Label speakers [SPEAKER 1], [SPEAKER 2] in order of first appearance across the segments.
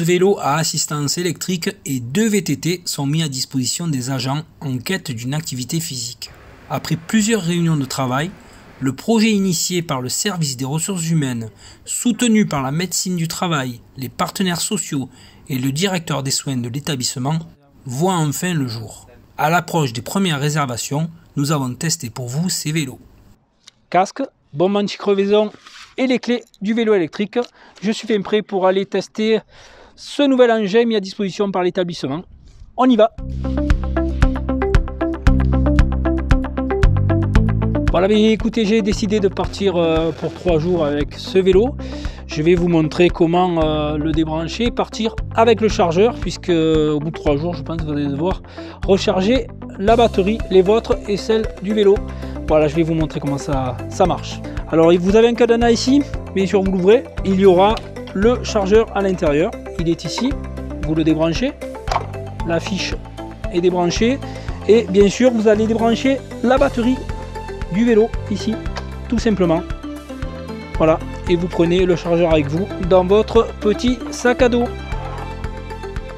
[SPEAKER 1] vélo à assistance électrique et 2 VTT sont mis à disposition des agents en quête d'une activité physique. Après plusieurs réunions de travail, le projet initié par le service des ressources humaines, soutenu par la médecine du travail, les partenaires sociaux et le directeur des soins de l'établissement, voit enfin le jour. À l'approche des premières réservations, nous avons testé pour vous ces vélos. Casque, bombe anti-crevaison et les clés du vélo électrique. Je suis bien prêt pour aller tester ce nouvel engin mis à disposition par l'établissement. On y va! Voilà, mais écoutez, j'ai décidé de partir pour 3 jours avec ce vélo. Je vais vous montrer comment le débrancher, partir avec le chargeur, puisque au bout de 3 jours, je pense que vous allez devoir recharger la batterie, les vôtres et celle du vélo. Voilà, je vais vous montrer comment ça marche. Alors, vous avez un cadenas ici, bien sûr, vous l'ouvrez. Il y aura le chargeur à l'intérieur. Il est ici, vous le débranchez. La fiche est débranchée. Et bien sûr, vous allez débrancher la batterie du vélo ici, tout simplement. Voilà, et vous prenez le chargeur avec vous dans votre petit sac à dos.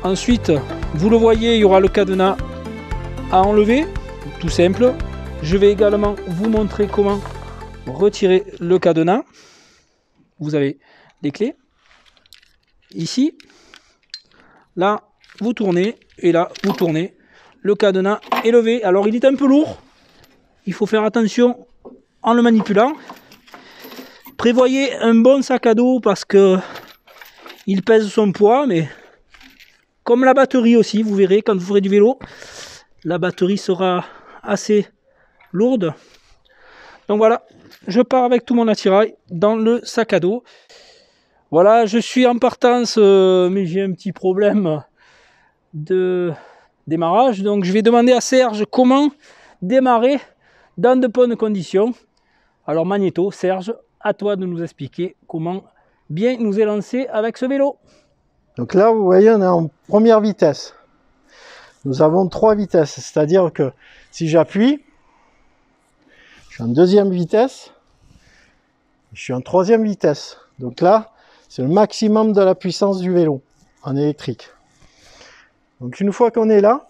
[SPEAKER 1] Ensuite, vous le voyez, il y aura le cadenas à enlever, tout simple. Je vais également vous montrer comment retirer le cadenas. Vous avez les clés ici, là vous tournez et là vous tournez. Le cadenas est levé. Alors il est un peu lourd, il faut faire attention en le manipulant. Prévoyez un bon sac à dos parce que il pèse son poids, mais comme la batterie aussi, vous verrez quand vous ferez du vélo, la batterie sera assez lourde. Donc voilà, je pars avec tout mon attirail dans le sac à dos. Voilà, je suis en partance, mais j'ai un petit problème de démarrage. Donc je vais demander à Serge comment démarrer dans de bonnes conditions. Alors Magnéto, Serge, à toi de nous expliquer comment bien nous élancer avec ce vélo.
[SPEAKER 2] Donc là, vous voyez, on est en première vitesse. Nous avons 3 vitesses, c'est-à-dire que si j'appuie, je suis en deuxième vitesse, je suis en troisième vitesse. Donc là, c'est le maximum de la puissance du vélo en électrique. Donc une fois qu'on est là,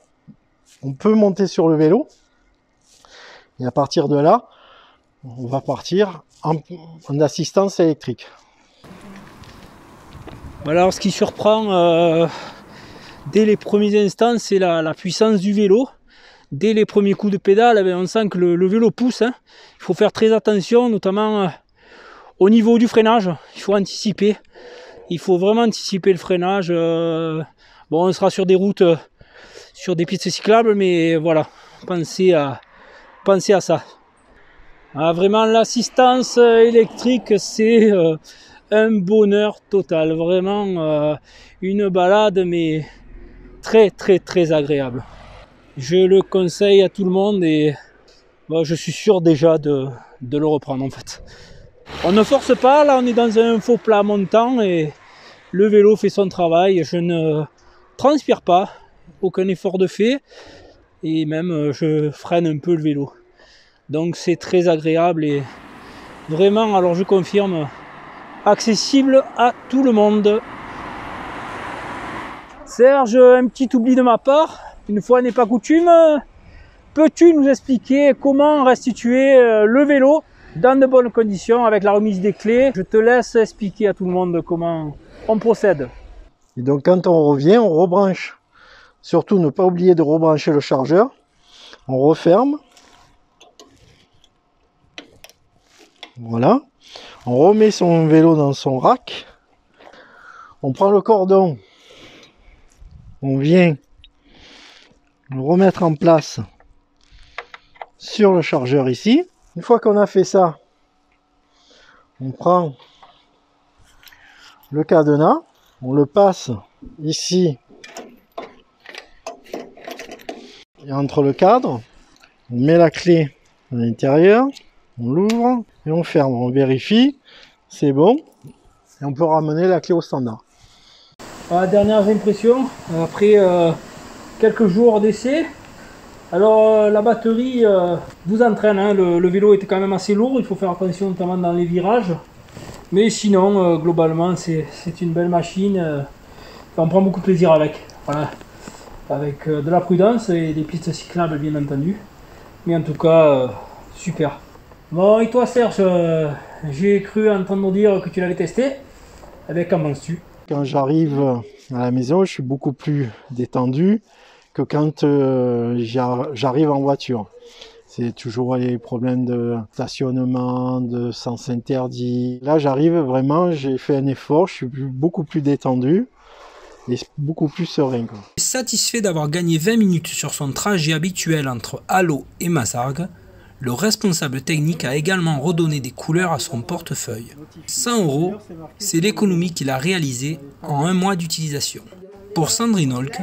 [SPEAKER 2] on peut monter sur le vélo. Et à partir de là, on va partir en assistance électrique.
[SPEAKER 1] Voilà, alors ce qui surprend dès les premiers instants, c'est la puissance du vélo. Dès les premiers coups de pédale, on sent que le vélo pousse. Il faut faire très attention, notamment au niveau du freinage. Il faut anticiper. Il faut vraiment anticiper le freinage. Bon, on sera sur des routes, sur des pistes cyclables, mais voilà, pensez à ça. Ah, vraiment, l'assistance électrique, c'est un bonheur total. Vraiment une balade, mais très très agréable. Je le conseille à tout le monde et bon, je suis sûr déjà de le reprendre en fait. On ne force pas, là on est dans un faux plat montant et le vélo fait son travail. Je ne transpire pas, aucun effort de fait et même je freine un peu le vélo. Donc c'est très agréable et vraiment, alors je confirme, accessible à tout le monde. Serge, un petit oubli de ma part, une fois n'est pas coutume, peux-tu nous expliquer comment restituer le vélo dans de bonnes conditions avec la remise des clés? Je te laisse expliquer à tout le monde comment on procède.
[SPEAKER 2] Et donc quand on revient, on rebranche. Surtout ne pas oublier de rebrancher le chargeur. On referme. Voilà. On remet son vélo dans son rack. On prend le cordon. On vient le remettre en place sur le chargeur ici. Une fois qu'on a fait ça, on prend le cadenas, on le passe ici et entre le cadre, on met la clé à l'intérieur, on l'ouvre et on ferme, on vérifie, c'est bon et on peut ramener la clé au standard.
[SPEAKER 1] Dernières impressions après quelques jours d'essai. Alors la batterie vous entraîne, hein. Le vélo était quand même assez lourd, il faut faire attention notamment dans les virages. Mais sinon, globalement, c'est une belle machine. on prend beaucoup de plaisir avec. Voilà. Avec de la prudence et des pistes cyclables bien entendu. Mais en tout cas, super. Bon, et toi Serge, j'ai cru entendre dire que tu l'avais testé. Qu'en penses-tu?
[SPEAKER 2] Quand j'arrive à la maison, je suis beaucoup plus détendu que quand j'arrive en voiture. C'est toujours les problèmes de stationnement, de sens interdit. Là, j'arrive vraiment, j'ai fait un effort, je suis beaucoup plus détendu et beaucoup plus serein.
[SPEAKER 1] Satisfait d'avoir gagné 20 minutes sur son trajet habituel entre Allot et Massargues, le responsable technique a également redonné des couleurs à son portefeuille. 100 €, c'est l'économie qu'il a réalisée en un mois d'utilisation. Pour Sandrine Holk,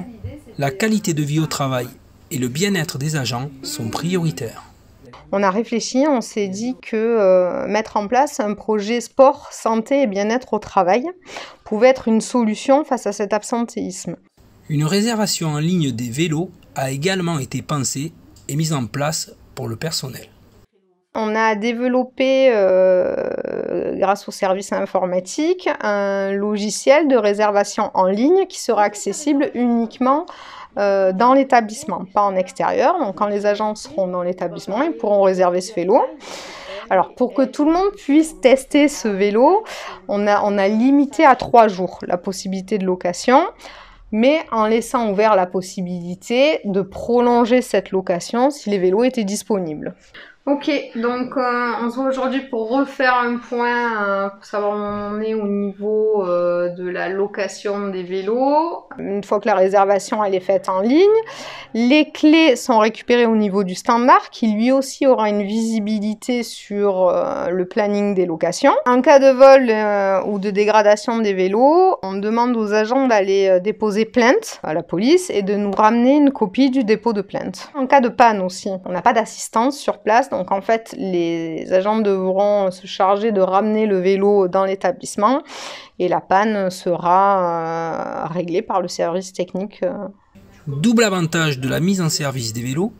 [SPEAKER 1] la qualité de vie au travail et le bien-être des agents sont prioritaires.
[SPEAKER 3] On a réfléchi, on s'est dit que mettre en place un projet sport, santé et bien-être au travail pouvait être une solution face à cet absentéisme.
[SPEAKER 1] Une réservation en ligne des vélos a également été pensée et mise en place pour le personnel.
[SPEAKER 3] On a développé, grâce au service informatique, un logiciel de réservation en ligne qui sera accessible uniquement dans l'établissement, pas en extérieur. Donc quand les agents seront dans l'établissement, ils pourront réserver ce vélo. Alors pour que tout le monde puisse tester ce vélo, on a limité à 3 jours la possibilité de location, mais en laissant ouvert la possibilité de prolonger cette location si les vélos étaient disponibles. Ok, donc on se voit aujourd'hui pour refaire un point pour savoir où on est au niveau de la location des vélos. Une fois que la réservation elle est faite en ligne, les clés sont récupérées au niveau du standard qui lui aussi aura une visibilité sur le planning des locations. En cas de vol ou de dégradation des vélos, on demande aux agents d'aller déposer plainte à la police et de nous ramener une copie du dépôt de plainte. En cas de panne aussi, on n'a pas d'assistance sur place. Donc en fait, les agents devront se charger de ramener le vélo dans l'établissement et la panne sera réglée par le service technique.
[SPEAKER 1] Double avantage de la mise en service des vélos,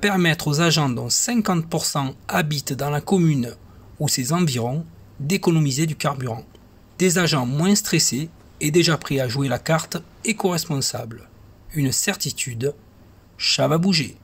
[SPEAKER 1] permettre aux agents dont 50% habitent dans la commune ou ses environs d'économiser du carburant. Des agents moins stressés et déjà prêts à jouer la carte éco-responsable. Une certitude, ça va bouger.